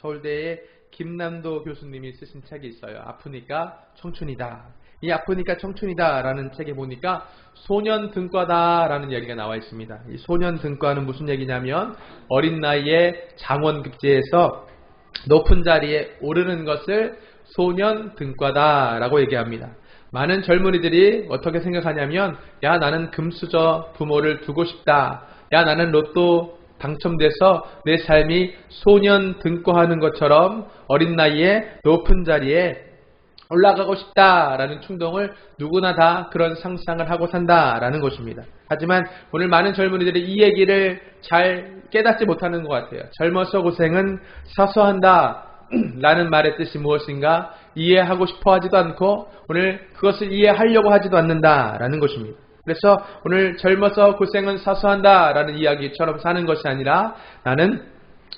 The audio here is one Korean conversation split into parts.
서울대의 김남도 교수님이 쓰신 책이 있어요. 아프니까 청춘이다. 이 아프니까 청춘이다 라는 책에 보니까 소년등과다 라는 얘기가 나와 있습니다. 이 소년등과는 무슨 얘기냐면 어린 나이에 장원급제에서 높은 자리에 오르는 것을 소년등과다 라고 얘기합니다. 많은 젊은이들이 어떻게 생각하냐면 야 나는 금수저 부모를 두고 싶다. 야 나는 로또 당첨돼서 내 삶이 소년등과하는 것처럼 어린 나이에 높은 자리에 올라가고 싶다라는 충동을 누구나 다 그런 상상을 하고 산다라는 것입니다. 하지만 오늘 많은 젊은이들이 이 얘기를 잘 깨닫지 못하는 것 같아요. 젊어서 고생은 사소한다 라는 말의 뜻이 무엇인가 이해하고 싶어 하지도 않고 오늘 그것을 이해하려고 하지도 않는다라는 것입니다. 그래서 오늘 젊어서 고생은 사소한다 라는 이야기처럼 사는 것이 아니라 나는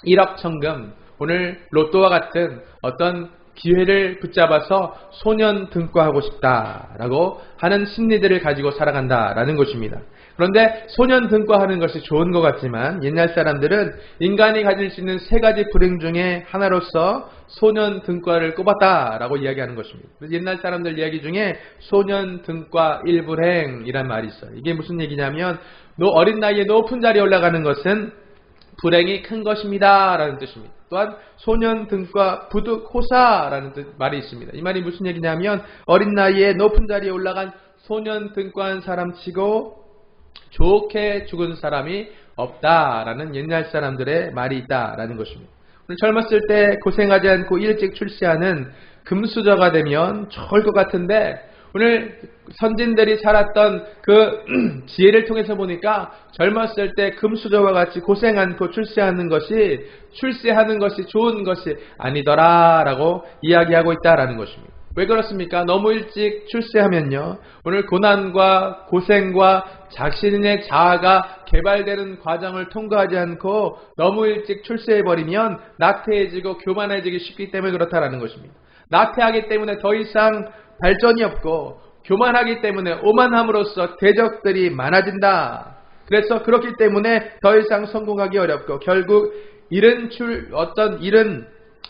일확천금 오늘 로또와 같은 어떤 기회를 붙잡아서 소년등과하고 싶다라고 하는 심리들을 가지고 살아간다라는 것입니다. 그런데 소년등과하는 것이 좋은 것 같지만 옛날 사람들은 인간이 가질 수 있는 세 가지 불행 중에 하나로서 소년등과를 꼽았다라고 이야기하는 것입니다. 그래서 옛날 사람들 이야기 중에 소년등과 일불행이란 말이 있어요. 이게 무슨 얘기냐면 어린 나이에 높은 자리에 올라가는 것은 불행이 큰 것입니다 라는 뜻입니다. 또한 소년등과 부득호사라는 말이 있습니다. 이 말이 무슨 얘기냐면 어린 나이에 높은 자리에 올라간 소년등과한 사람치고 좋게 죽은 사람이 없다라는 옛날 사람들의 말이 있다라는 것입니다. 오늘 젊었을 때 고생하지 않고 일찍 출세하는 금수저가 되면 좋을 것 같은데 오늘 선진들이 살았던 그 지혜를 통해서 보니까 젊었을 때 금수저와 같이 고생 않고 출세하는 것이 좋은 것이 아니더라라고 이야기하고 있다라는 것입니다. 왜 그렇습니까? 너무 일찍 출세하면요. 오늘 고난과 고생과 자신의 자아가 개발되는 과정을 통과하지 않고 너무 일찍 출세해버리면 나태해지고 교만해지기 쉽기 때문에 그렇다라는 것입니다. 나태하기 때문에 더 이상 발전이 없고 교만하기 때문에 오만함으로써 대적들이 많아진다. 그래서 그렇기 때문에 더 이상 성공하기 어렵고 결국 이른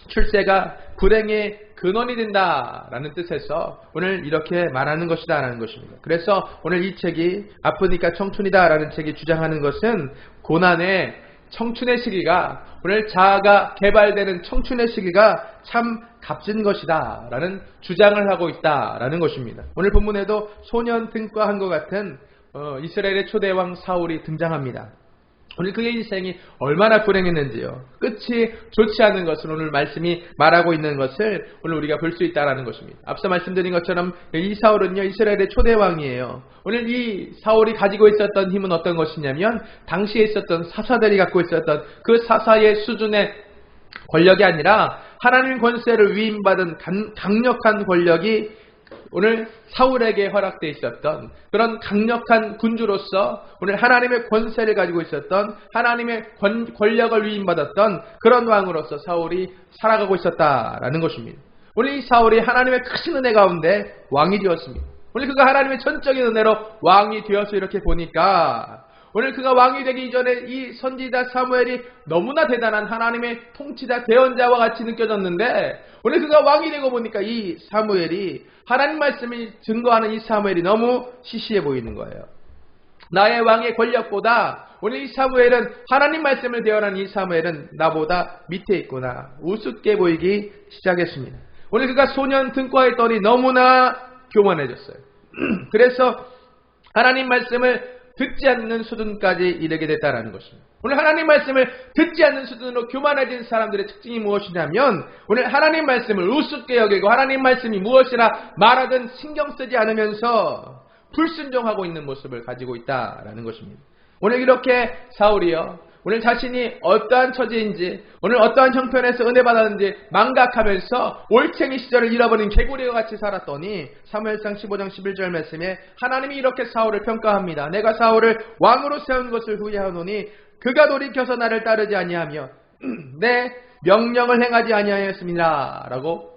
출세가 불행의 근원이 된다라는 뜻에서 오늘 이렇게 말하는 것이다 라는 것입니다. 그래서 오늘 이 책이 아프니까 청춘이다 라는 책이 주장하는 것은 고난의 청춘의 시기가 오늘 자아가 개발되는 청춘의 시기가 참 값진 것이다 라는 주장을 하고 있다 라는 것입니다. 오늘 본문에도 소년등과한 것 같은 이스라엘의 초대왕 사울이 등장합니다. 오늘 그의 인생이 얼마나 불행했는지요. 끝이 좋지 않은 것을 오늘 말씀이 말하고 있는 것을 오늘 우리가 볼 수 있다는 것입니다. 앞서 말씀드린 것처럼 이 사울은요 이스라엘의 초대왕이에요. 오늘 이 사울이 가지고 있었던 힘은 어떤 것이냐면 당시에 있었던 사사들이 갖고 있었던 그 사사의 수준의 권력이 아니라 하나님의 권세를 위임받은 강력한 권력이 오늘 사울에게 허락되어 있었던 그런 강력한 군주로서 오늘 하나님의 권세를 가지고 있었던 하나님의 권력을 위임받았던 그런 왕으로서 사울이 살아가고 있었다라는 것입니다. 오늘 이 사울이 하나님의 크신 은혜 가운데 왕이 되었습니다. 오늘 그가 하나님의 전적인 은혜로 왕이 되어서 이렇게 보니까 오늘 그가 왕이 되기 이전에 이 선지자 사무엘이 너무나 대단한 하나님의 통치자 대언자와 같이 느껴졌는데 오늘 그가 왕이 되고 보니까 이 사무엘이 하나님 말씀이 증거하는 이 사무엘이 너무 시시해 보이는 거예요. 나의 왕의 권력보다 오늘 이 사무엘은 하나님 말씀을 대언하는 이 사무엘은 나보다 밑에 있구나 우습게 보이기 시작했습니다. 오늘 그가 소년등과했더니 너무나 교만해졌어요. 그래서 하나님 말씀을 듣지 않는 수준까지 이르게 됐다는 것입니다. 오늘 하나님 말씀을 듣지 않는 수준으로 교만해진 사람들의 특징이 무엇이냐면 오늘 하나님 말씀을 우습게 여기고 하나님 말씀이 무엇이라 말하든 신경 쓰지 않으면서 불순종하고 있는 모습을 가지고 있다라는 것입니다. 오늘 이렇게 사울이요 오늘 자신이 어떠한 처지인지 오늘 어떠한 형편에서 은혜 받았는지 망각하면서 올챙이 시절을 잃어버린 개구리와 같이 살았더니 사무엘상 15장 11절 말씀에 하나님이 이렇게 사울을 평가합니다. 내가 사울을 왕으로 세운 것을 후회하노니 그가 돌이켜서 나를 따르지 아니하며 내 명령을 행하지 아니하였습니다 라고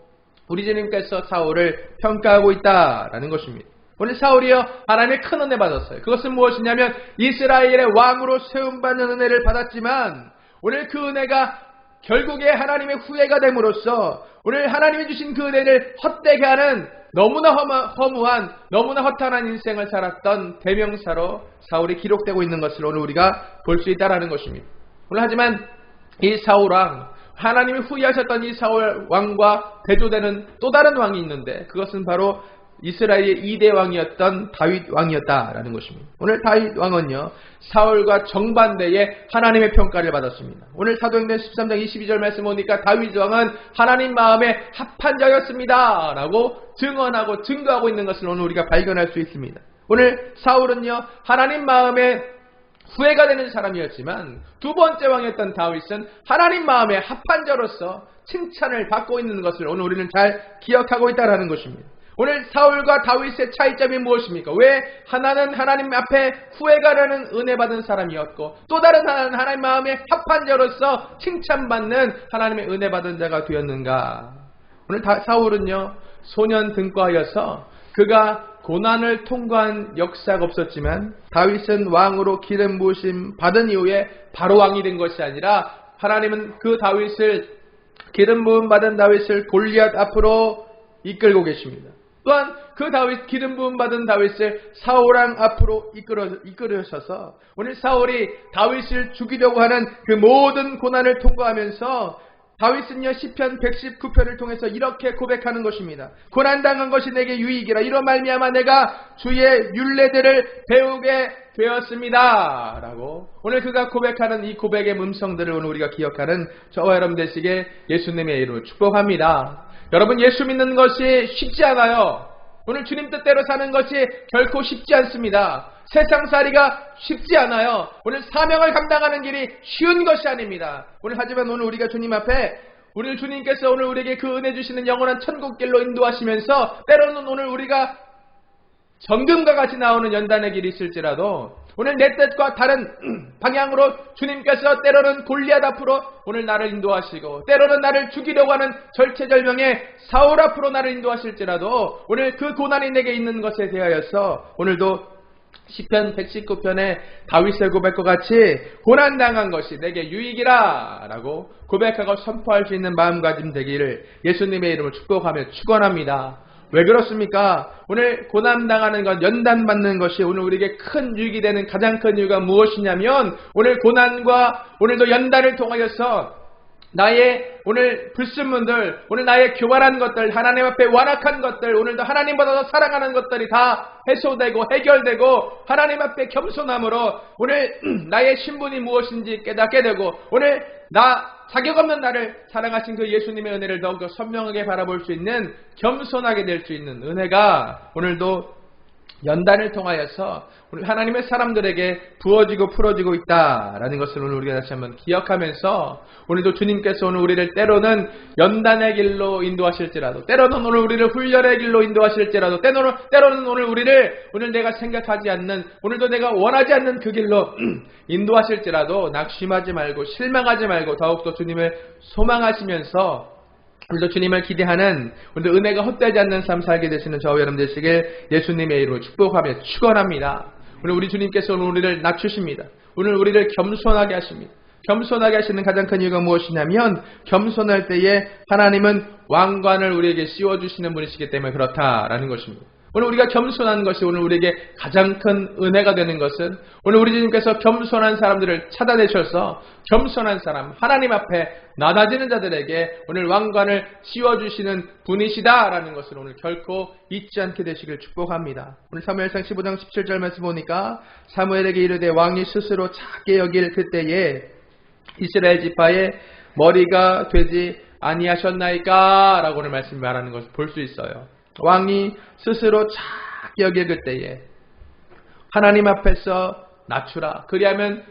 우리 주님께서 사울을 평가하고 있다라는 것입니다. 오늘 사울이요 하나님의 큰 은혜 받았어요. 그것은 무엇이냐면 이스라엘의 왕으로 세움받는 은혜를 받았지만 오늘 그 은혜가 결국에 하나님의 후예가 됨으로써 오늘 하나님이 주신 그 은혜를 헛되게 하는 너무나 허무한 너무나 허탄한 인생을 살았던 대명사로 사울이 기록되고 있는 것을 오늘 우리가 볼 수 있다는 것입니다. 오늘 하지만 이 사울 왕, 하나님이 후회하셨던 이 사울 왕과 대조되는 또 다른 왕이 있는데 그것은 바로 이스라엘의 2대 왕이었던 다윗 왕이었다라는 것입니다. 오늘 다윗 왕은요, 사울과 정반대의 하나님의 평가를 받았습니다. 오늘 사도행전 13장 22절 말씀 보니까 다윗 왕은 하나님 마음에 합한 자였습니다 라고 증언하고 증거하고 있는 것을 오늘 우리가 발견할 수 있습니다. 오늘 사울은요, 하나님 마음에 후회가 되는 사람이었지만 두 번째 왕이었던 다윗은 하나님 마음에 합한 자로서 칭찬을 받고 있는 것을 오늘 우리는 잘 기억하고 있다는 것입니다. 오늘 사울과 다윗의 차이점이 무엇입니까? 왜 하나는 하나님 앞에 후회가 되는 은혜 받은 사람이었고 또 다른 하나는 하나님 마음에 합한 자로서 칭찬받는 하나님의 은혜 받은 자가 되었는가? 오늘 사울은요, 소년 등과여서 그가 고난을 통과한 역사가 없었지만 다윗은 왕으로 기름 부으심 받은 이후에 바로 왕이 된 것이 아니라 하나님은 그 다윗을 기름 부음 받은 다윗을 골리앗 앞으로 이끌고 계십니다. 또한 그 다윗 기름 부음 받은 다윗을 사울 왕 앞으로 이끌으셔서 오늘 사울이 다윗을 죽이려고 하는 그 모든 고난을 통과하면서 다윗은요 시편 119편을 통해서 이렇게 고백하는 것입니다. 고난당한 것이 내게 유익이라 이로 말미암아 내가 주의 율례들을 배우게 되었습니다 라고 오늘 그가 고백하는 이 고백의 음성들을 오늘 우리가 기억하는 저와 여러분 되시게 예수님의 이름으로 축복합니다. 여러분, 예수 믿는 것이 쉽지 않아요. 오늘 주님 뜻대로 사는 것이 결코 쉽지 않습니다. 세상살이가 쉽지 않아요. 오늘 사명을 감당하는 길이 쉬운 것이 아닙니다. 하지만 오늘 우리가 주님 앞에 오늘 주님께서 오늘 우리에게 그 은혜 주시는 영원한 천국길로 인도하시면서 때로는 오늘 우리가 정금과 같이 나오는 연단의 길이 있을지라도 오늘 내 뜻과 다른 방향으로 주님께서 때로는 골리앗 앞으로 오늘 나를 인도하시고 때로는 나를 죽이려고 하는 절체절명의 사울 앞으로 나를 인도하실지라도 오늘 그 고난이 내게 있는 것에 대하여서 오늘도 시편 119편의 다윗의 고백과 같이 고난당한 것이 내게 유익이라 라고 고백하고 선포할 수 있는 마음가짐 되기를 예수님의 이름으로 축복하며 축원합니다. 왜 그렇습니까? 오늘 고난당하는 것, 연단받는 것이 오늘 우리에게 큰 유익이 되는 가장 큰 이유가 무엇이냐면 오늘 고난과 오늘도 연단을 통하여서 나의 오늘 불순물들, 오늘 나의 교만한 것들, 하나님 앞에 완악한 것들, 오늘도 하나님보다 더 사랑하는 것들이 다 해소되고 해결되고 하나님 앞에 겸손함으로 오늘 나의 신분이 무엇인지 깨닫게 되고 오늘 자격 없는 나를 사랑하신 그 예수님의 은혜를 더욱더 선명하게 바라볼 수 있는 겸손하게 될 수 있는 은혜가 오늘도 연단을 통하여서 오늘 하나님의 사람들에게 부어지고 풀어지고 있다라는 것을 오늘 우리가 다시 한번 기억하면서 오늘도 주님께서 오늘 우리를 때로는 연단의 길로 인도하실지라도 때로는 오늘 우리를 훈련의 길로 인도하실지라도 때로는 오늘 우리를 오늘 내가 생각하지 않는 오늘도 내가 원하지 않는 그 길로 인도하실지라도 낙심하지 말고 실망하지 말고 더욱더 주님을 소망하시면서 오늘도 주님을 기대하는 오늘도 은혜가 헛되지 않는 삶 살게 되시는 저와 여러분 되시길 예수님의 이름으로 축복하며 축원합니다. 오늘 우리 주님께서 오늘 우리를 낮추십니다. 오늘 우리를 겸손하게 하십니다. 겸손하게 하시는 가장 큰 이유가 무엇이냐면 겸손할 때에 하나님은 왕관을 우리에게 씌워주시는 분이시기 때문에 그렇다라는 것입니다. 오늘 우리가 겸손한 것이 오늘 우리에게 가장 큰 은혜가 되는 것은 오늘 우리 주님께서 겸손한 사람들을 찾아내셔서 겸손한 사람, 하나님 앞에 낮아지는 자들에게 오늘 왕관을 씌워주시는 분이시다라는 것을 오늘 결코 잊지 않게 되시길 축복합니다. 오늘 사무엘상 15장 17절 말씀 보니까 사무엘에게 이르되 왕이 스스로 작게 여길 그때에 이스라엘 지파의 머리가 되지 아니하셨나이까? 라고 오늘 말씀이 말하는 것을 볼 수 있어요. 왕이 스스로 작게 여길 그때에 하나님 앞에서 낮추라. 그리하면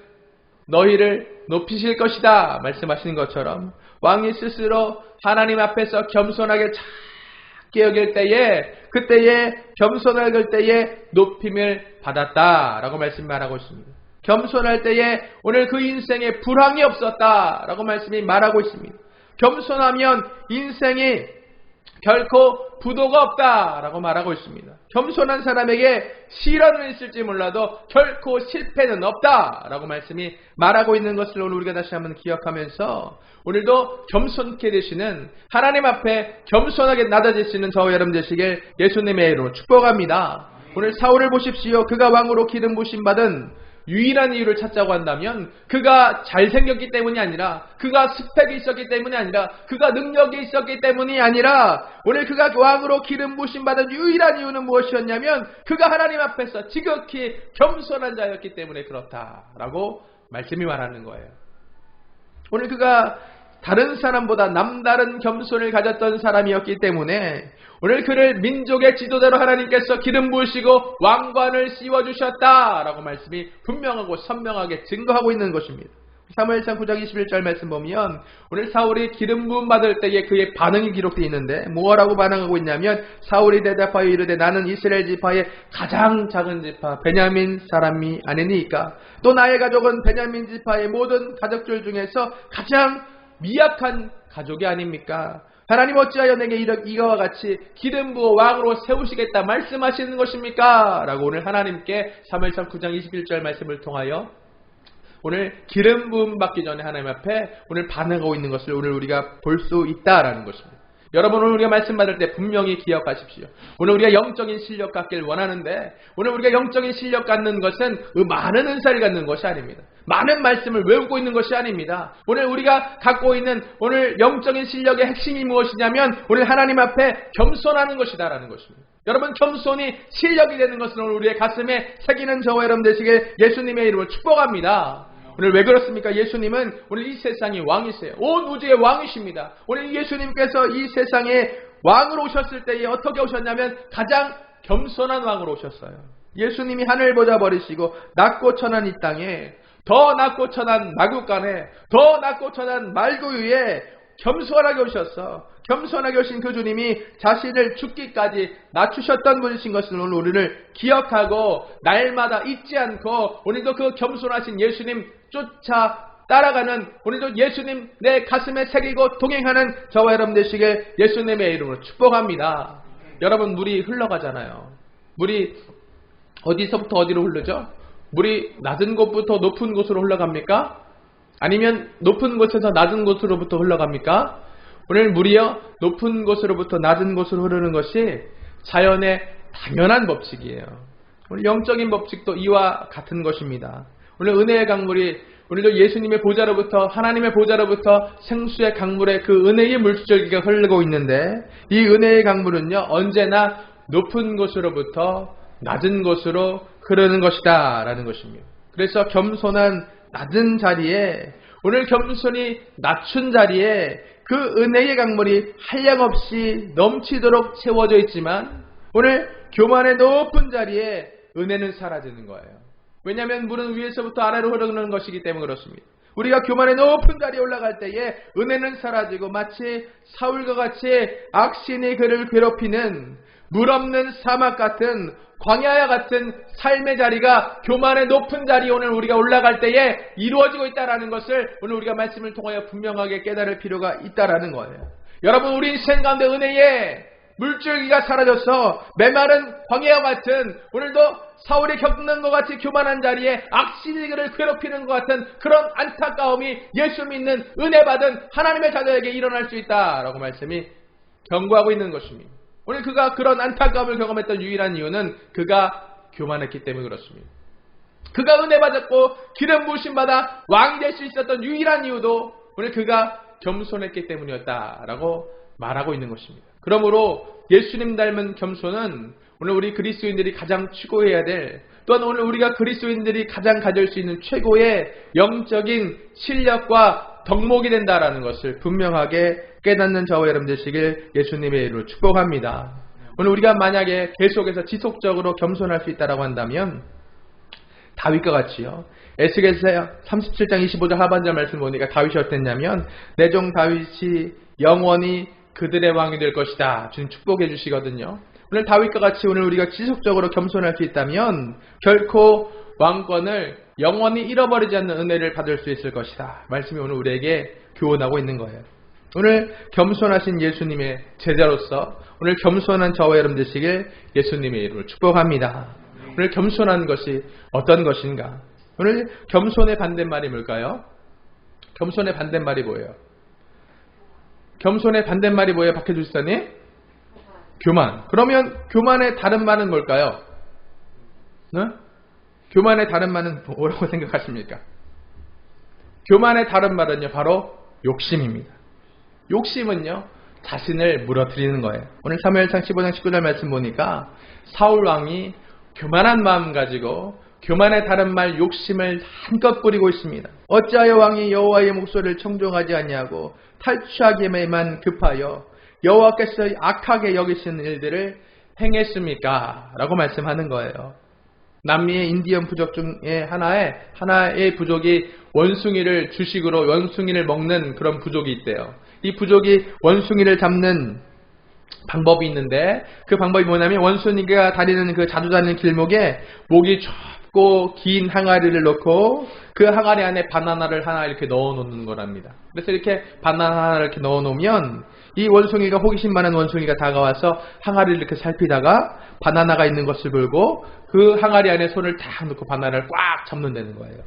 너희를 높이실 것이다. 말씀하시는 것처럼 왕이 스스로 하나님 앞에서 겸손하게 작게 여길 때에 그때에 겸손하게 여길 때에 높임을 받았다. 라고 말씀이 말하고 있습니다. 겸손할 때에 오늘 그 인생에 불황이 없었다. 라고 말씀이 말하고 있습니다. 겸손하면 인생이 결코 부도가 없다라고 말하고 있습니다. 겸손한 사람에게 시련은 있을지 몰라도 결코 실패는 없다라고 말씀이 말하고 있는 것을 오늘 우리가 다시 한번 기억하면서 오늘도 겸손케 되시는 하나님 앞에 겸손하게 낮아지시는 저와 여러분 되시길 예수님의 이름으로 축복합니다. 오늘 사울을 보십시오. 그가 왕으로 기름 부심 받은 유일한 이유를 찾자고 한다면 그가 잘생겼기 때문이 아니라 그가 스펙이 있었기 때문이 아니라 그가 능력이 있었기 때문이 아니라 오늘 그가 왕으로 기름 부심 받은 유일한 이유는 무엇이었냐면 그가 하나님 앞에서 지극히 겸손한 자였기 때문에 그렇다라고 말씀이 말하는 거예요. 오늘 그가 다른 사람보다 남다른 겸손을 가졌던 사람이었기 때문에 오늘 그를 민족의 지도자로 하나님께서 기름 부으시고 왕관을 씌워주셨다라고 말씀이 분명하고 선명하게 증거하고 있는 것입니다. 사무엘상 9장 21절 말씀 보면 오늘 사울이 기름 부음 받을 때에 그의 반응이 기록되어 있는데 뭐라고 반응하고 있냐면 사울이 대답하여 이르되 나는 이스라엘 지파의 가장 작은 지파 베냐민 사람이 아니니까 또 나의 가족은 베냐민 지파의 모든 가족들 중에서 가장 미약한 가족이 아닙니까? 하나님 어찌하여 내게 이거와 같이 기름 부어 왕으로 세우시겠다 말씀하시는 것입니까? 라고 오늘 하나님께 사무엘상 9장 21절 말씀을 통하여 오늘 기름 부음 받기 전에 하나님 앞에 오늘 반응하고 있는 것을 오늘 우리가 볼 수 있다라는 것입니다. 여러분 오늘 우리가 말씀 받을 때 분명히 기억하십시오. 오늘 우리가 영적인 실력 갖길 원하는데 오늘 우리가 영적인 실력 갖는 것은 많은 은사를 갖는 것이 아닙니다. 많은 말씀을 외우고 있는 것이 아닙니다. 오늘 우리가 갖고 있는 오늘 영적인 실력의 핵심이 무엇이냐면 오늘 하나님 앞에 겸손하는 것이다라는 것입니다. 여러분 겸손이 실력이 되는 것은 오늘 우리의 가슴에 새기는 저와 여러분 되시길 예수님의 이름으로 축복합니다. 오늘 왜 그렇습니까? 예수님은 오늘 이 세상의 왕이세요. 온 우주의 왕이십니다. 오늘 예수님께서 이 세상에 왕으로 오셨을 때에 어떻게 오셨냐면 가장 겸손한 왕으로 오셨어요. 예수님이 하늘 보좌 버리시고 낮고 천한 이 땅에 더 낮고 천한 마국간에 더 낮고 천한 말구 위에 겸손하게 오셨어. 겸손하게 오신 그 주님이 자신을 죽기까지 낮추셨던 분이신 것을 오늘 우리를 기억하고 날마다 잊지 않고 오늘도 그 겸손하신 예수님 쫓아 따라가는 오늘도 예수님 내 가슴에 새기고 동행하는 저와 여러분 되시길 예수님의 이름으로 축복합니다. 여러분 물이 흘러가잖아요. 물이 어디서부터 어디로 흐르죠? 물이 낮은 곳부터 높은 곳으로 흘러갑니까? 아니면 높은 곳에서 낮은 곳으로부터 흘러갑니까? 오늘 물이요 높은 곳으로부터 낮은 곳으로 흐르는 것이 자연의 당연한 법칙이에요. 오늘 영적인 법칙도 이와 같은 것입니다. 오늘 은혜의 강물이 오늘도 예수님의 보좌로부터 하나님의 보좌로부터 생수의 강물에 그 은혜의 물줄기가 흐르고 있는데 이 은혜의 강물은요 언제나 높은 곳으로부터 낮은 곳으로 흐르는 것이다 라는 것입니다. 그래서 겸손한 낮은 자리에 오늘 겸손히 낮춘 자리에 그 은혜의 강물이 한량없이 넘치도록 채워져 있지만 오늘 교만의 높은 자리에 은혜는 사라지는 거예요. 왜냐하면 물은 위에서부터 아래로 흐르는 것이기 때문에 그렇습니다. 우리가 교만의 높은 자리에 올라갈 때에 은혜는 사라지고 마치 사울과 같이 악신이 그를 괴롭히는 물 없는 사막 같은 광야와 같은 삶의 자리가 교만의 높은 자리에 오늘 우리가 올라갈 때에 이루어지고 있다는 것을 오늘 우리가 말씀을 통하여 분명하게 깨달을 필요가 있다는 거예요. 여러분 우리 인생 가운데 은혜의 물줄기가 사라져서 메마른 광야와 같은 오늘도 사울이 겪는 것 같이 교만한 자리에 악신이 그를 괴롭히는 것 같은 그런 안타까움이 예수 믿는 은혜 받은 하나님의 자녀에게 일어날 수 있다라고 말씀이 경고하고 있는 것입니다. 오늘 그가 그런 안타까움을 경험했던 유일한 이유는 그가 교만했기 때문에 그렇습니다. 그가 은혜 받았고 기름 부으심 받아 왕이 될 수 있었던 유일한 이유도 오늘 그가 겸손했기 때문이었다라고 말하고 있는 것입니다. 그러므로 예수님 닮은 겸손은 오늘 우리 그리스도인들이 가장 추구해야 될 또한 오늘 우리가 그리스도인들이 가장 가질 수 있는 최고의 영적인 실력과 덕목이 된다라는 것을 분명하게 깨닫는 저와 여러분 되시길 예수님의 이름으로 축복합니다. 오늘 우리가 만약에 계속해서 지속적으로 겸손할 수 있다라고 한다면 다윗과 같이요. 에스겔서 37장 25절 하반절 말씀 보니까 다윗이 어땠냐면 내 종 다윗이 영원히 그들의 왕이 될 것이다. 주님 축복해 주시거든요. 오늘 다윗과 같이 오늘 우리가 지속적으로 겸손할 수 있다면 결코 왕권을 영원히 잃어버리지 않는 은혜를 받을 수 있을 것이다. 말씀이 오늘 우리에게 교훈하고 있는 거예요. 오늘 겸손하신 예수님의 제자로서 오늘 겸손한 저와 여러분 되시길 예수님의 이름으로 축복합니다. 오늘 겸손한 것이 어떤 것인가? 오늘 겸손의 반대말이 뭘까요? 겸손의 반대말이 뭐예요? 겸손의 반대말이 뭐예요, 박혜주 집사님? 교만. 그러면 교만의 다른 말은 뭘까요? 네? 교만의 다른 말은 뭐라고 생각하십니까? 교만의 다른 말은요, 바로 욕심입니다. 욕심은요, 자신을 무너뜨리는 거예요. 오늘 사무엘상 15장 19절 말씀 보니까 사울 왕이 교만한 마음 가지고 교만의 다른 말 욕심을 한껏 부리고 있습니다. 어찌하여 왕이 여호와의 목소리를 청종하지 아니하고 탈취하기에만 급하여 여호와께서 악하게 여기시는 일들을 행했습니까? 라고 말씀하는 거예요. 남미의 인디언 부족 중에 하나의 부족이 원숭이를 주식으로 원숭이를 먹는 그런 부족이 있대요. 이 부족이 원숭이를 잡는 방법이 있는데 그 방법이 뭐냐면 원숭이가 다니는 그 자주 다니는 길목에 목이 좁고 긴 항아리를 넣고 그 항아리 안에 바나나를 하나 이렇게 넣어 놓는 거랍니다. 그래서 이렇게 바나나 하나를 이렇게 넣어 놓으면 이 원숭이가, 호기심 많은 원숭이가 다가와서 항아리를 이렇게 살피다가 바나나가 있는 것을 보고 그 항아리 안에 손을 딱 넣고 바나나를 꽉 잡는다는 거예요.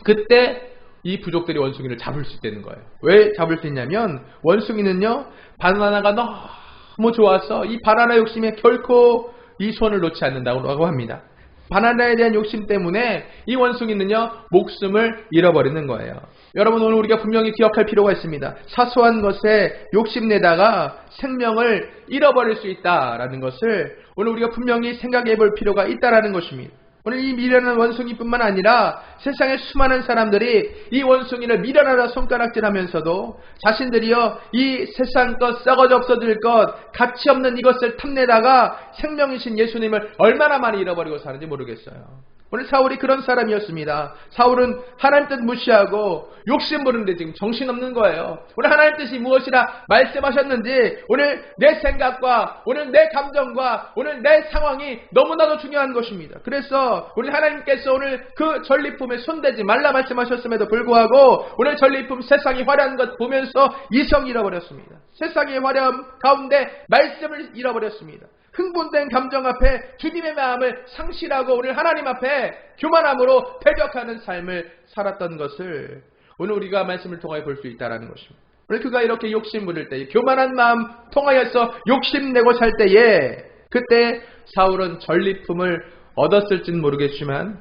그때 이 부족들이 원숭이를 잡을 수 있다는 거예요. 왜 잡을 수 있냐면 원숭이는요, 바나나가 너무 좋아서 이 바나나 욕심에 결코 이 손을 놓지 않는다고 합니다. 바나나에 대한 욕심 때문에 이 원숭이는요, 목숨을 잃어버리는 거예요. 여러분, 오늘 우리가 분명히 기억할 필요가 있습니다. 사소한 것에 욕심내다가 생명을 잃어버릴 수 있다라는 것을 오늘 우리가 분명히 생각해 볼 필요가 있다라는 것입니다. 오늘 이 미련한 원숭이뿐만 아니라 세상의 수많은 사람들이 이 원숭이를 미련하다 손가락질하면서도 자신들이요, 이 세상 것, 썩어져 없어질 것, 가치 없는 이것을 탐내다가 생명이신 예수님을 얼마나 많이 잃어버리고 사는지 모르겠어요. 오늘 사울이 그런 사람이었습니다. 사울은 하나님 뜻 무시하고 욕심 부르는데 지금 정신없는 거예요. 오늘 하나님 뜻이 무엇이라 말씀하셨는지 오늘 내 생각과 오늘 내 감정과 오늘 내 상황이 너무나도 중요한 것입니다. 그래서 우리 하나님께서 오늘 그 전리품에 손대지 말라 말씀하셨음에도 불구하고 오늘 전리품 세상이 화려한 것 보면서 이성 잃어버렸습니다. 세상의 화려함 가운데 말씀을 잃어버렸습니다. 흥분된 감정 앞에 주님의 마음을 상실하고 오늘 하나님 앞에 교만함으로 대적하는 삶을 살았던 것을 오늘 우리가 말씀을 통하여 볼 수 있다는 것입니다. 오늘 그가 이렇게 욕심 부릴 때, 교만한 마음 통하여서 욕심내고 살 때에 그때 사울은 전리품을 얻었을지는 모르겠지만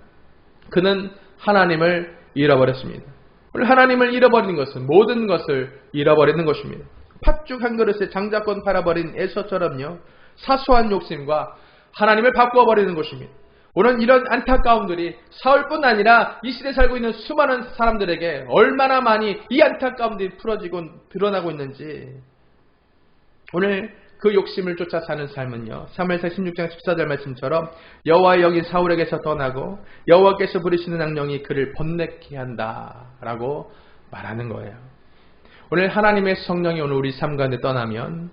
그는 하나님을 잃어버렸습니다. 오늘 하나님을 잃어버리는 것은 모든 것을 잃어버리는 것입니다. 팥죽 한 그릇에 장자권 팔아버린 에서처럼요, 사소한 욕심과 하나님을 바꾸어버리는 것입니다. 오늘 이런 안타까움들이 사울뿐 아니라 이 시대에 살고 있는 수많은 사람들에게 얼마나 많이 이 안타까움들이 풀어지고 드러나고 있는지, 오늘 그 욕심을 쫓아 사는 삶은요, 사무엘상 16장 14절 말씀처럼 여호와의 영이 사울에게서 떠나고 여호와께서 부리시는 악령이 그를 번뇌케 한다라고 말하는 거예요. 오늘 하나님의 성령이 오늘 우리 삶 가운데 떠나면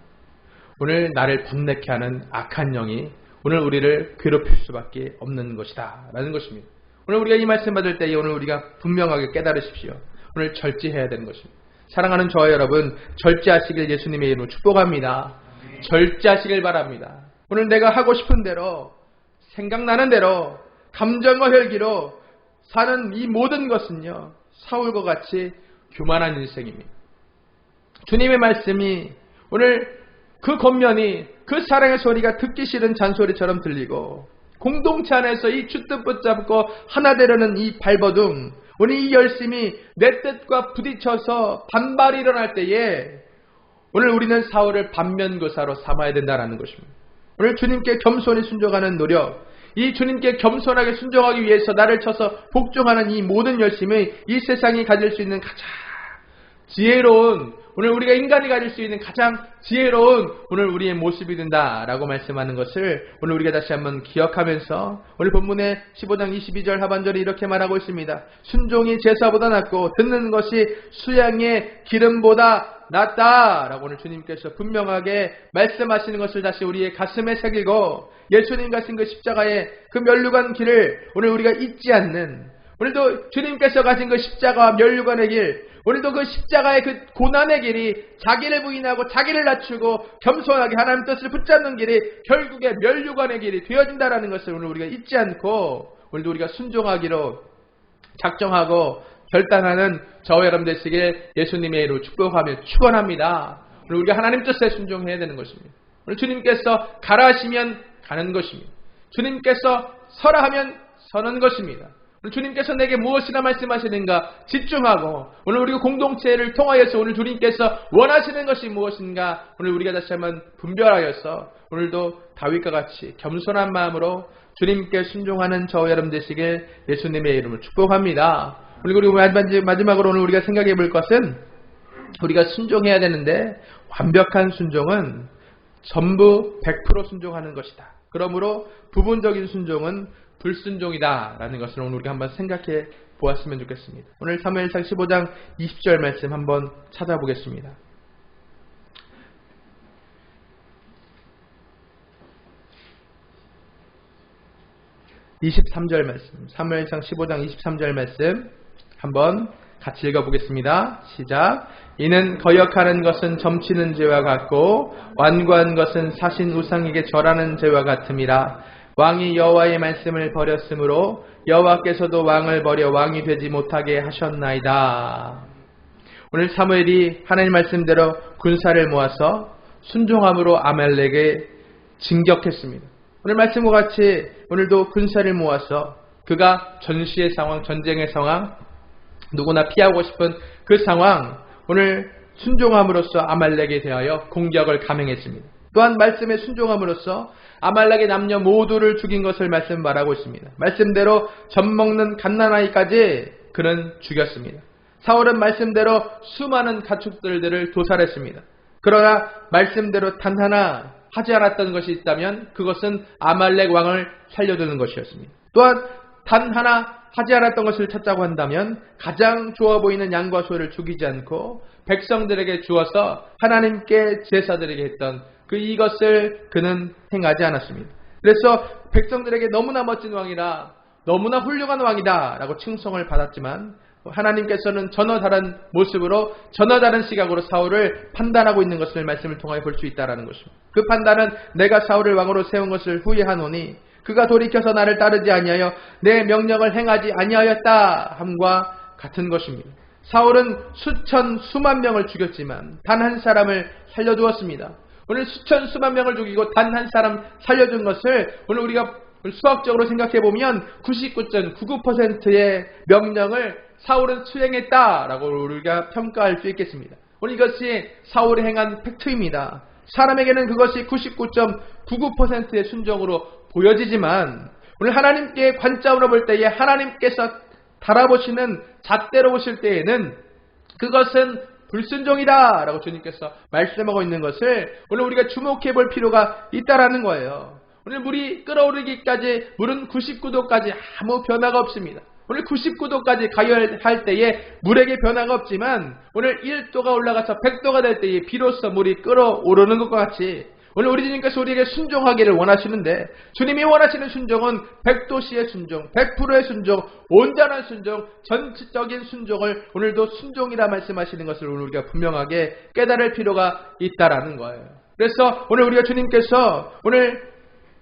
오늘 나를 번뇌케 하는 악한 영이 오늘 우리를 괴롭힐 수밖에 없는 것이다 라는 것입니다. 오늘 우리가 이 말씀 받을 때에 오늘 우리가 분명하게 깨달으십시오. 오늘 절제해야 되는 것입니다. 사랑하는 저와 여러분, 절제하시길 예수님의 이름으로 축복합니다. 절제하시길 바랍니다. 오늘 내가 하고 싶은 대로, 생각나는 대로, 감정과 혈기로 사는 이 모든 것은요, 사울과 같이 교만한 인생입니다. 주님의 말씀이 오늘 그 겉면이 그 사랑의 소리가 듣기 싫은 잔소리처럼 들리고 공동체 안에서 이 주뜻 붙잡고 하나 되려는 이 발버둥, 오늘 이 열심이 내 뜻과 부딪혀서 반발이 일어날 때에 오늘 우리는 사울을 반면교사로 삼아야 된다는 것입니다. 오늘 주님께 겸손히 순종하는 노력, 이 주님께 겸손하게 순종하기 위해서 나를 쳐서 복종하는 이 모든 열심이 이 세상이 가질 수 있는 가장 지혜로운, 오늘 우리가 인간이 가질 수 있는 가장 지혜로운 오늘 우리의 모습이 된다라고 말씀하는 것을 오늘 우리가 다시 한번 기억하면서 오늘 본문의 15장 22절 하반절이 이렇게 말하고 있습니다. 순종이 제사보다 낫고 듣는 것이 수양의 기름보다 낫다라고 오늘 주님께서 분명하게 말씀하시는 것을 다시 우리의 가슴에 새기고 예수님 가신 그 십자가의 그 면류관 길을 오늘 우리가 잊지 않는, 오늘도 주님께서 가신 그 십자가와 면류관의 길, 오늘도 그 십자가의 그 고난의 길이 자기를 부인하고 자기를 낮추고 겸손하게 하나님 뜻을 붙잡는 길이 결국에 면류관의 길이 되어진다라는 것을 오늘 우리가 잊지 않고 오늘도 우리가 순종하기로 작정하고 결단하는 저와 여러분 되시길 예수님의 이름으로 축복하며 축원합니다. 오늘 우리가 하나님 뜻에 순종해야 되는 것입니다. 오늘 주님께서 가라 하시면 가는 것입니다. 주님께서 서라 하면 서는 것입니다. 오늘 주님께서 내게 무엇이나 말씀하시는가 집중하고 오늘 우리 공동체를 통하여서 오늘 주님께서 원하시는 것이 무엇인가 오늘 우리가 다시 한번 분별하여서 오늘도 다윗과 같이 겸손한 마음으로 주님께 순종하는 저와 여러분 되시길 예수님의 이름으로 축복합니다. 그리고 마지막으로 오늘 우리가 생각해 볼 것은 우리가 순종해야 되는데 완벽한 순종은 전부 100% 순종하는 것이다. 그러므로 부분적인 순종은 불순종이다 라는 것을 오늘 우리가 한번 생각해 보았으면 좋겠습니다. 오늘 사무엘상 15장 20절 말씀 한번 찾아보겠습니다. 23절 말씀, 사무엘상 15장 23절 말씀 한번 같이 읽어보겠습니다. 시작. 이는 거역하는 것은 점치는 죄와 같고 완고한 것은 사신 우상에게 절하는 죄와 같음이라. 왕이 여호와의 말씀을 버렸으므로 여호와께서도 왕을 버려 왕이 되지 못하게 하셨나이다. 오늘 사무엘이 하나님 말씀대로 군사를 모아서 순종함으로 아말렉에 진격했습니다. 오늘 말씀과 같이 오늘도 군사를 모아서 그가 전시의 상황, 전쟁의 상황, 누구나 피하고 싶은 그 상황, 오늘 순종함으로써 아말렉에 대하여 공격을 감행했습니다. 또한 말씀에 순종함으로써 아말렉의 남녀 모두를 죽인 것을 말씀 말하고 있습니다. 말씀대로 젖먹는 갓난아이까지 그는 죽였습니다. 사울은 말씀대로 수많은 가축들을 도살했습니다. 그러나 말씀대로 단 하나 하지 않았던 것이 있다면 그것은 아말렉 왕을 살려두는 것이었습니다. 또한 단 하나 하지 않았던 것을 찾자고 한다면 가장 좋아 보이는 양과 소를 죽이지 않고 백성들에게 주어서 하나님께 제사드리게 했던 이것을 그는 행하지 않았습니다. 그래서 백성들에게 너무나 멋진 왕이라, 너무나 훌륭한 왕이다 라고 칭송을 받았지만 하나님께서는 전혀 다른 모습으로, 전혀 다른 시각으로 사울을 판단하고 있는 것을 말씀을 통하여 볼 수 있다는 것입니다. 그 판단은 내가 사울을 왕으로 세운 것을 후회하노니 그가 돌이켜서 나를 따르지 아니하여 내 명령을 행하지 아니하였다 함과 같은 것입니다. 사울은 수천 수만 명을 죽였지만 단 한 사람을 살려두었습니다. 오늘 수천 수만 명을 죽이고 단 한 사람 살려준 것을 오늘 우리가 수학적으로 생각해 보면 99.99%의 명령을 사울은 수행했다라고 우리가 평가할 수 있겠습니다. 오늘 이것이 사울이 행한 팩트입니다. 사람에게는 그것이 99.99%의 순종으로 보여지지만 오늘 하나님께 관점으로 볼 때에 하나님께서 달아보시는 잣대로 보실 때에는 그것은 불순종이다 라고 주님께서 말씀하고 있는 것을 오늘 우리가 주목해 볼 필요가 있다라는 거예요. 오늘 물이 끓어오르기까지 물은 99도까지 아무 변화가 없습니다. 오늘 99도까지 가열할 때에 물에게 변화가 없지만 오늘 1도가 올라가서 100도가 될 때에 비로소 물이 끓어오르는 것과 같이 오늘 우리 주님께서 우리에게 순종하기를 원하시는데 주님이 원하시는 순종은 100도씨의 순종, 100%의 순종, 온전한 순종, 전적인 순종을 오늘도 순종이라 말씀하시는 것을 오늘 우리가 분명하게 깨달을 필요가 있다라는 거예요. 그래서 오늘 우리가 주님께서 오늘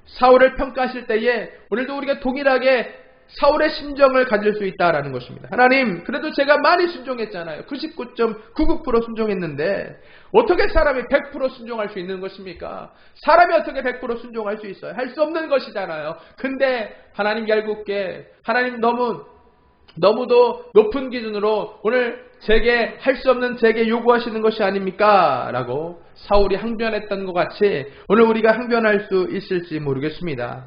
사울을 평가하실 때에 오늘도 우리가 동일하게 사울의 심정을 가질 수 있다라는 것입니다. 하나님, 그래도 제가 많이 순종했잖아요. 99.99% 순종했는데 어떻게 사람이 100% 순종할 수 있는 것입니까? 사람이 어떻게 100% 순종할 수 있어요? 할 수 없는 것이잖아요. 근데 하나님 얄궂게, 하나님 너무도 높은 기준으로 오늘 제게 할 수 없는 제게 요구하시는 것이 아닙니까? 라고 사울이 항변했던 것 같이 오늘 우리가 항변할 수 있을지 모르겠습니다.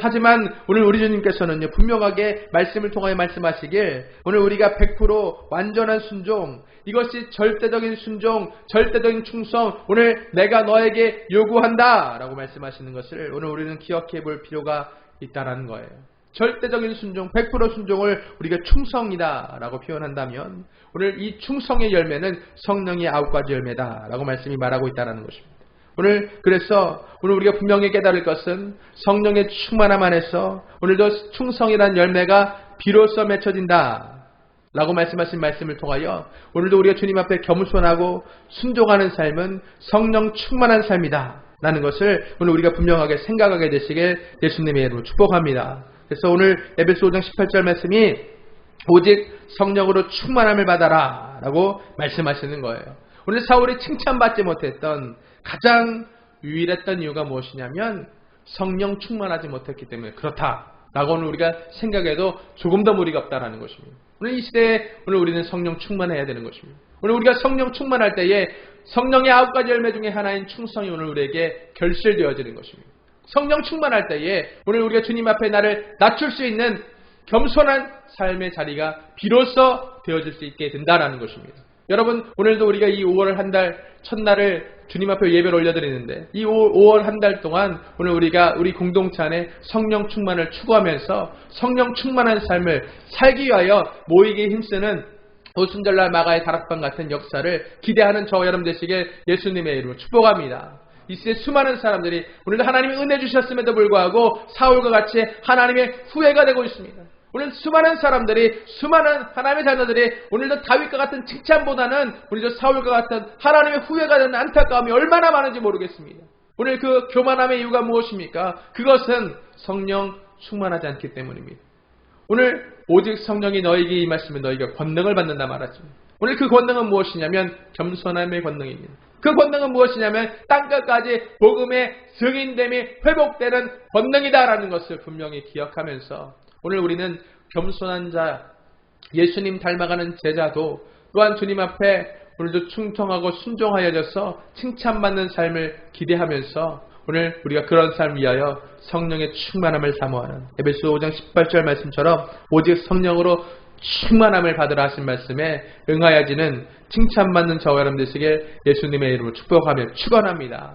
하지만 오늘 우리 주님께서는 분명하게 말씀을 통하여 말씀하시길 오늘 우리가 100% 완전한 순종, 이것이 절대적인 순종, 절대적인 충성, 오늘 내가 너에게 요구한다 라고 말씀하시는 것을 오늘 우리는 기억해 볼 필요가 있다는 거예요. 절대적인 순종, 100% 순종을 우리가 충성이다 라고 표현한다면 오늘 이 충성의 열매는 성령의 9가지 열매다 라고 말씀이 말하고 있다는 것입니다. 그래서 오늘 우리가 분명히 깨달을 것은 성령의 충만함 안에서 오늘도 충성이라는 열매가 비로소 맺혀진다 라고 말씀하신 말씀을 통하여 오늘도 우리가 주님 앞에 겸손하고 순종하는 삶은 성령 충만한 삶이다 라는 것을 오늘 우리가 분명하게 생각하게 되시길 예수님의 이름으로 축복합니다. 그래서 오늘 에베소 5장 18절 말씀이 오직 성령으로 충만함을 받아라 라고 말씀하시는 거예요. 오늘 사울이 칭찬받지 못했던 가장 유일했던 이유가 무엇이냐면 성령 충만하지 못했기 때문에 그렇다라고 오늘 우리가 생각해도 조금 더 무리가 없다라는 것입니다. 오늘 이 시대에 오늘 우리는 성령 충만해야 되는 것입니다. 오늘 우리가 성령 충만할 때에 성령의 9가지 열매 중에 하나인 충성이 오늘 우리에게 결실되어지는 것입니다. 성령 충만할 때에 오늘 우리가 주님 앞에 나를 낮출 수 있는 겸손한 삶의 자리가 비로소 되어질 수 있게 된다라는 것입니다. 여러분, 오늘도 우리가 이 5월 한 달 첫날을 주님 앞에 예배를 올려드리는데 이 5월 한 달 동안 오늘 우리가 우리 공동체 안에 성령 충만을 추구하면서 성령 충만한 삶을 살기 위하여 모이기에 힘쓰는 오순절날 마가의 다락방 같은 역사를 기대하는 저와 여러분 되시길 예수님의 이름으로 축복합니다. 이 시대 수많은 사람들이 오늘도 하나님이 은혜 주셨음에도 불구하고 사울과 같이 하나님의 후회가 되고 있습니다. 오늘 수많은 사람들이, 수많은 하나님의 자녀들이 오늘도 다윗과 같은 칭찬보다는 오늘도 사울과 같은 하나님의 후회가 되는 안타까움이 얼마나 많은지 모르겠습니다. 오늘 그 교만함의 이유가 무엇입니까? 그것은 성령 충만하지 않기 때문입니다. 오늘 오직 성령이 너에게 임하시면 너희가 권능을 받는다 말하죠. 오늘 그 권능은 무엇이냐면 겸손함의 권능입니다. 그 권능은 무엇이냐면 땅끝까지 복음의 증인됨이 회복되는 권능이다라는 것을 분명히 기억하면서 오늘 우리는 겸손한 자, 예수님 닮아가는 제자도 또한 주님 앞에 오늘도 충성하고 순종하여져서 칭찬받는 삶을 기대하면서 오늘 우리가 그런 삶 위하여 성령의 충만함을 사모하는 에베소 5장 18절 말씀처럼 오직 성령으로 충만함을 받으라 하신 말씀에 응하여지는 칭찬받는 저와 여러분 되시길 예수님의 이름으로 축복하며 축원합니다.